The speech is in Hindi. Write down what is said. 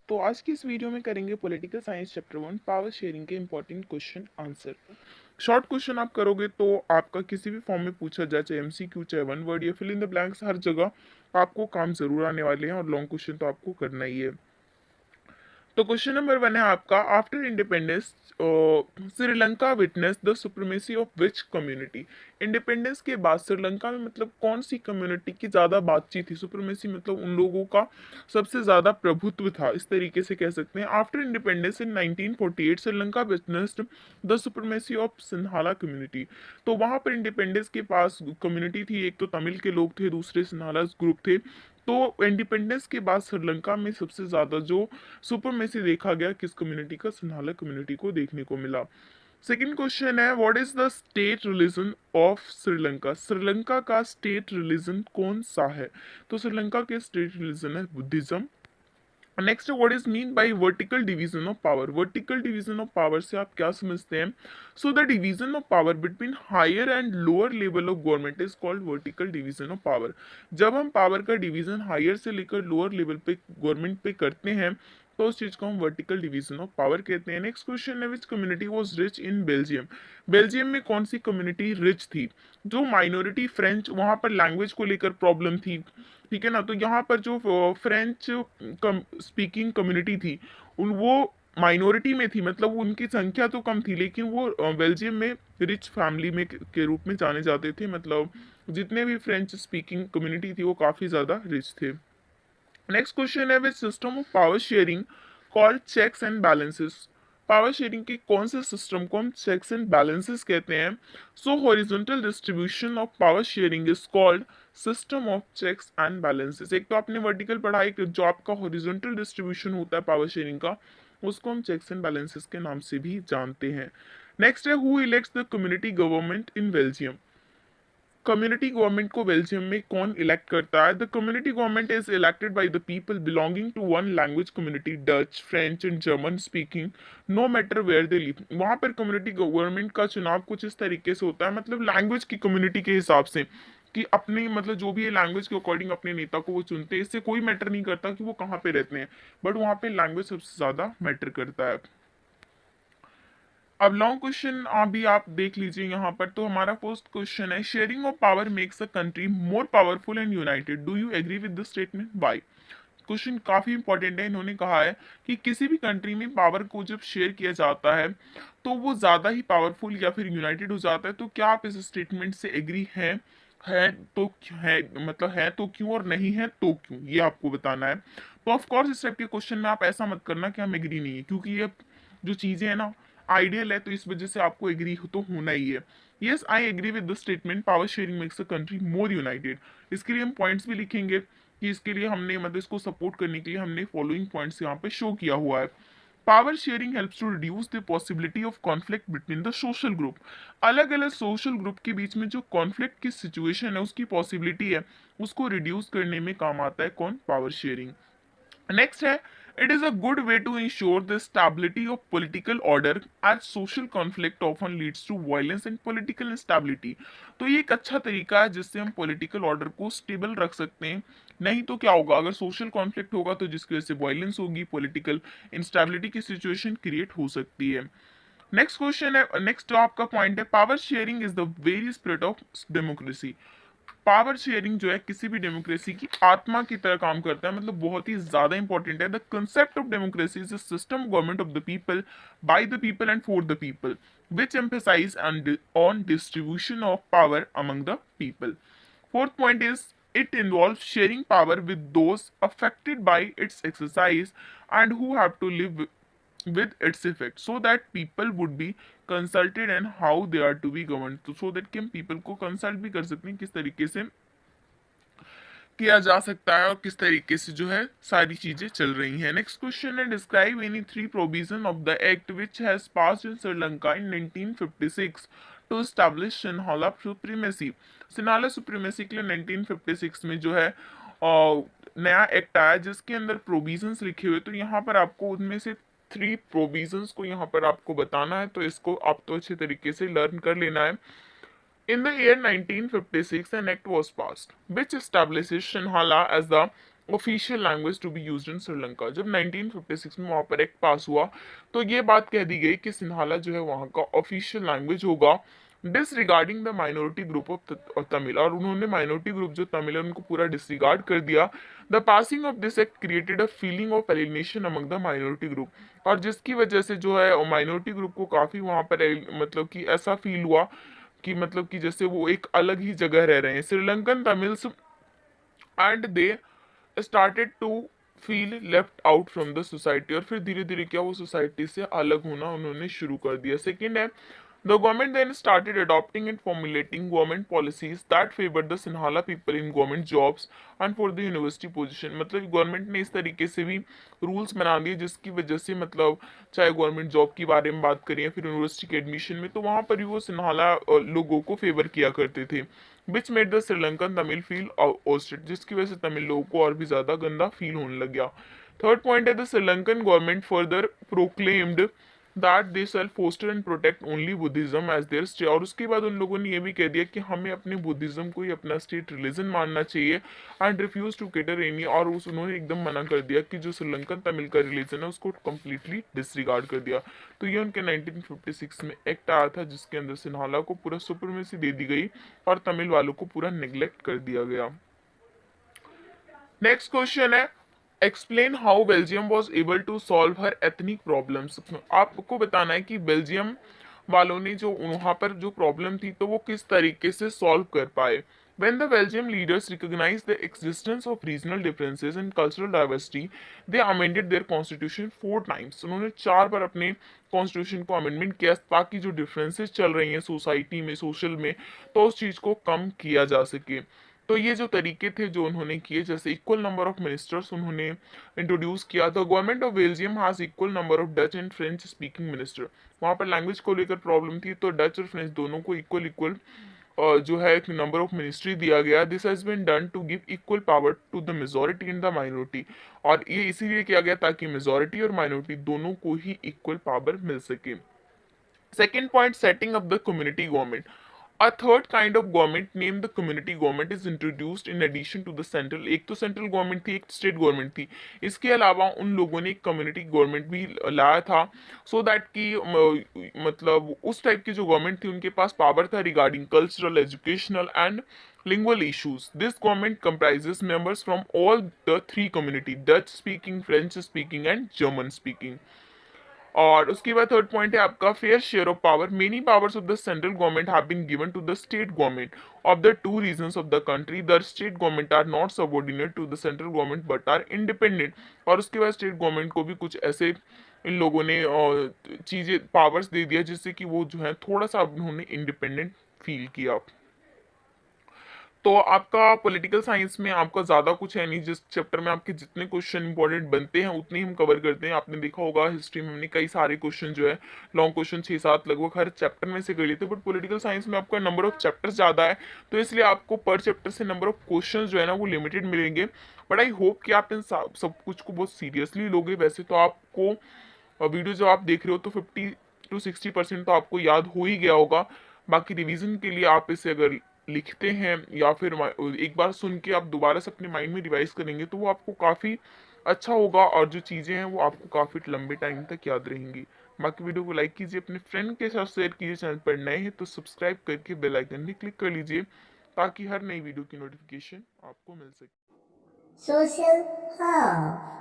तो आज की इस वीडियो में करेंगे political science chapter 1 power sharing के important question answer. Short question आप करोगे तो आपका किसी भी फॉर्म में पूछा जाए, चाहे एमसीक्यू चाहे वन वर्ड या फिल इन द ब्लैंक्स, हर जगह आपको काम जरूर आने वाले हैं और लॉन्ग क्वेश्चन तो आपको करना ही है। तो क्वेश्चन नंबर 1 है आपका, after independence Sri Lanka witness the supremacy of which community. Independence के बाद श्रीलंका में मतलब कौन सी कम्युनिटी की ज्यादा बातचीत थी। सुप्रीमेसी मतलब उन लोगों का सबसे ज्यादा प्रभुत्व था, इस तरीके से कह सकते हैं। After independence in 1948 Sri Lanka witnessed the supremacy of Sinhala community. तो वहां पर इंडिपेंडेंस के पास कम्युनिटी थी, एक तो तमिल के लोग थे, दूसरे सिन्हाला ग्रुप थे। तो इंडिपेंडेंस के बाद श्रीलंका में सबसे ज्यादा जो सुपर में से देखा गया किस कम्युनिटी का, सिन्हाला कम्युनिटी को देखने को मिला। सेकंड क्वेश्चन है, what is the state religion of Sri Lanka. Sri Lanka का स्टेट रिलीजन कौन सा है। तो श्रीलंका के स्टेट रिलीजन है Buddhism. Next, what is mean by vertical division of power. Vertical division of power से आप क्या समझते हैं। So the division of power between higher and lower level of government is called vertical division of power. जब हम पावर का डिवीजन हायर से लेकर लोअर लेवल पे गवर्नमेंट पे करते हैं तो उस चीज को हम वर्टिकल डिवीजन ऑफ पावर कहते हैं। नेक्स्ट क्वेश्चन है, विच community was rich in Belgium. Belgium में कौन सी कम्युनिटी रिच थी। जो माइनॉरिटी फ्रेंच, वहां पर लैंग्वेज को लेकर प्रॉब्लम थी, ठीक है ना। तो यहाँ पर जो फ्रेंच स्पीकिंग कम्युनिटी थी उन वो माइनॉरिटी में थी, मतलब उनकी संख्या तो कम थी, लेकिन वो बेल्जियम में रिच फैमिली में के रूप में जाने जाते थे। मतलब जितने भी फ्रेंच स्पीकिंग कम्युनिटी थी वो काफी ज्यादा रिच थे। नेक्स्ट क्वेश्चन है, which system of power sharing called checks and balances. Power sharing के कौन से सिस्टम को हम चेक्स एंड बैलेंसेस कहते हैं। So horizontal distribution of power sharing is called system of checks and balances. एक तो आपने वर्टिकल पढ़ा है कि जो आपका हॉरिजॉन्टल डिस्ट्रीब्यूशन होता है पावर शेयरिंग का, उसको हम चेक्स एंड बैलेंसेस के नाम से भी जानते हैं। नेक्स्ट है, who elects the community government in Belgium. Community government को बेल्जियम में कौन इलेक्ट करता है। The community government is elected by the people belonging to one language community, Dutch French and German speaking, no matter where they live. वहां पर कम्युनिटी गवर्नमेंट का चुनाव कुछ इस तरीके से होता है, मतलब लैंग्वेज की कम्युनिटी के हिसाब से, कि अपनी मतलब जो भी है लैंग्वेज के अकॉर्डिंग अपने नेता को वो चुनते हैं। इससे कोई मैटर नहीं करता कि वो कहाँ पे रहते हैं, बट वहां पे लैंग्वेज सबसे ज्यादा मैटर करता है। अब लॉन्ग क्वेश्चन अभी आप देख लीजिए यहाँ पर। तो हमारा फर्स्ट क्वेश्चन है, sharing of power makes a country more powerful and united, do you agree with this statement, why. Question काफी इंपॉर्टेंट है। इन्होंने कहा है कि किसी भी कंट्री में पावर को जब शेयर किया जाता है तो वो ज्यादा ही पावरफुल या फिर यूनाइटेड हो जाता है। तो क्या आप इस स्टेटमेंट से एग्री हैं। है तो है, मतलब है तो क्यों, और नहीं है तो क्यों, ये आपको बताना है। तो ऑफ कोर्स इस टाइप के क्वेश्चन में आप ऐसा मत करना कि हम एग्री नहीं है, क्योंकि ये जो चीजें है ना आइडियल है, तो इस वजह से आपको एग्री हो तो होना ही है। Yes, I agree with the statement power sharing makes a country more united. इसके लिए हम पॉइंट्स भी लिखेंगे कि इसके लिए हमने मतलब इसको सपोर्ट करने के लिए हमने फॉलोइंग पॉइंट्स यहाँ पे शो किया हुआ है। Power sharing helps to reduce the possibility of conflict between the social group. अलग अलग सोशल ग्रुप के बीच में जो कॉन्फ्लिक्ट की सिचुएशन है उसकी पॉसिबिलिटी है उसको रिड्यूस करने में काम आता है कौन, पावर शेयरिंग। नेक्स्ट है, it is a good way to ensure the stability of political order as social conflict often leads to violence and political instability. तो ये एक अच्छा तरीका है जिससे हम पॉलिटिकल ऑर्डर को स्टेबल रख सकते हैं। नहीं तो क्या होगा, अगर सोशल कॉन्फ्लिक्ट होगा तो जिसकी वजह से वायलेंस होगी, पॉलिटिकल इंस्टेबिलिटी की सिचुएशन क्रिएट हो सकती है। नेक्स्ट क्वेश्चन है, नेक्स्ट जो आपका पॉइंट है, power sharing is the very spirit of democracy. Power sharing जो है किसी भी डेमोक्रेसी की आत्मा की तरह काम करता है, मतलब बहुत ही ज्यादा इंपॉर्टेंट है। The concept of democracy is a system government of the people bye the people and for the people which emphasize on distribution of power among the people. Fourth point is, it involves sharing power with those affected by its exercise and who have to live with its effect, so that people would be consulted and how they are to be governed। तो so that कि हम people को consult भी कर सकते हैं किस तरीके से किया जा सकता है और किस तरीके से जो है सारी चीजें चल रही हैं। नेक्स्ट क्वेश्चन है, describe any three provision of the act which has passed in Sri Lanka in 1956 to establish Sinhala supremacy. Sinhala supremacy के लिए 1956 में जो है नया एक्ट आया जिसके अंदर प्रोविजंस लिखे हुए। तो यहाँ पर आपको उनमें से थ्री प्रोविजंस को यहाँ पर आपको बताना है, तो इसको आप तो अच्छे तरीके से लर्न कर लेना है। In the year 1956, an act was passed which establishes Shinhala as the official language to be used in Sri Lanka. जब 1956 में वहाँ पर एक्ट पास हुआ तो ये बात कह दी गई कि सिन्हाला जो है वहाँ का ऑफिशियल लैंग्वेज होगा, disregarding the minority group of Tamil, और उन्होंने माइनॉरिटी ग्रुप जो तमिल है उनको पूरा डिसरिगार्ड कर दिया। The passing of this act created a feeling of alienation among the minority group, और जिसकी वजह से जो है माइनॉरिटी ग्रुप को काफी वहाँ पर मतलब कि ऐसा फील हुआ कि मतलब कि जैसे वो एक अलग ही जगह रह रहे हैं। Sri Lankan Tamils and they started to feel left out from the society, और फिर धीरे धीरे क्या वो सोसाइटी से अलग होना उन्होंने शुरू कर दिया। सेकेंड है, the government then started adopting and formulating government policies that favoured the Sinhala people in government jobs and for the university position. मतलब गवर्नमेंट ने इस तरीके से भी रूल्स बना दिए जिसकी वजह से मतलब चाहे गवर्नमेंट जॉब के बारे में बात करें या फिर यूनिवर्सिटी के एडमिशन में, तो वहाँ पर भी वो सिन्हाला लोगों को फेवर किया करते थे, which made the Sri Lankan Tamil feel ousted, जिसकी वजह से तमिल लोगों को और भी ज्यादा गंदा फील होने लग गया। थर्ड पॉइंट है, the Sri Lankan government further proclaimed that they shall foster and protect only Buddhism as their state, और उसके बाद उन लोगों ने ये भी कह दिया कि हमें अपने बुद्धिज्म को ही अपना स्टेट रिलीजन मानना चाहिए, and refuse to cater any, और उस उन्होंने एकदम मना कर दिया कि जो श्रीलंकन तमिल का रिलीजन है उसको कम्प्लीटली डिसरिगार्ड कर दिया। तो ये उनके 1956 में एक्ट आया था जिसके अंदर सिन्हाला को पूरा सुपरमेसी दे दी गई और तमिल वालों को पूरा नेग्लेक्ट कर दिया गया। नेक्स्ट क्वेश्चन है, explain how Belgium was able to solve her ethnic problems. आपको बताना है कि बेल्जियम वालों ने जो वहां पर जो प्रॉब्लम थी तो वो किस तरीके से सॉल्व कर पाए। When the Belgian leaders recognized the existence of regional differences and cultural diversity, they amended their constitution 4 times। उन्होंने 4 बार अपने कॉन्स्टिट्यूशन को अमेंडमेंट किया ताकि जो डिफरेंसेस चल रही हैं सोसाइटी में, सोशल में, तो उस चीज को कम किया जा सके। तो ये जो तरीके थे जो उन्होंने किए, जैसे इक्वल नंबर ऑफ मिनिस्टर्स उन्होंने इंट्रोड्यूस किया। The government of Belgium has equal number of Dutch and French speaking minister. वहाँ पर लैंग्वेज को लेकर प्रॉब्लम थी तो डच और फ्रेंच दोनों को इक्वल इक्वल जो है एक नंबर ऑफ मिनिस्ट्री दिया गया। This has been done to give equal power to the majority and the minority, और ये इसीलिए किया गया ताकि मेजोरिटी और माइनॉरिटी दोनों को ही इक्वल पावर मिल सके। Second point, setting up the community government. A third kind of government named the community government is introduced in addition to the central। एक तो सेंट्रल गवर्नमेंट थी, एक स्टेट गवर्नमेंट थी, इसके अलावा उन लोगों ने एक कम्युनिटी गवर्नमेंट भी लाया था, सो दैट कि मतलब उस टाइप की जो गवर्नमेंट थी उनके पास पावर था regarding cultural, educational and lingual issues। This government comprises members from all the 3 community, Dutch speaking, French speaking and German speaking। और उसके बाद थर्ड पॉइंट है आपका fair share of power. Many powers of the central government have been given to the state government of the 2 regions of the country. The state government are not subordinate to the central government but are independent. और उसके बाद स्टेट गवर्नमेंट को भी कुछ ऐसे इन लोगों ने चीजें पावर्स दे दिया जिससे कि वो जो है थोड़ा सा उन्होंने इंडिपेंडेंट फील किया। तो आपका पॉलिटिकल साइंस में आपका ज़्यादा कुछ है नहीं, जिस चैप्टर में आपके जितने क्वेश्चन इंपॉर्टेंट बनते हैं उतने ही हम कवर करते हैं। आपने देखा होगा हिस्ट्री में हमने कई सारे क्वेश्चन जो है लॉन्ग क्वेश्चन 6-7 लगभग हर चैप्टर में से कर लिए थे, बट पॉलिटिकल साइंस में आपका नंबर ऑफ चैप्टर्स ज़्यादा है तो इसलिए आपको पर चैप्टर से नंबर ऑफ क्वेश्चन जो है ना वो लिमिटेड मिलेंगे। बट आई होप कि आप इन सब कुछ को बहुत सीरियसली लोगे। वैसे तो आपको वीडियो जो आप देख रहे हो तो 50 to 60% तो आपको याद हो ही गया होगा। बाकी रिवीजन के लिए आप इसे अगर लिखते हैं या फिर एक बार सुन के आप दोबारा से अपने माइंड में रिवाइज करेंगे तो वो आपको काफ़ी अच्छा होगा और जो चीज़ें हैं वो आपको काफ़ी लंबे टाइम तक याद रहेंगी। बाकी वीडियो को लाइक कीजिए, अपने फ्रेंड के साथ शेयर कीजिए, चैनल पर नए हैं तो सब्सक्राइब करके बेल आइकन भी क्लिक कर लीजिए ताकि हर नई वीडियो की नोटिफिकेशन आपको मिल सके। Social Hub.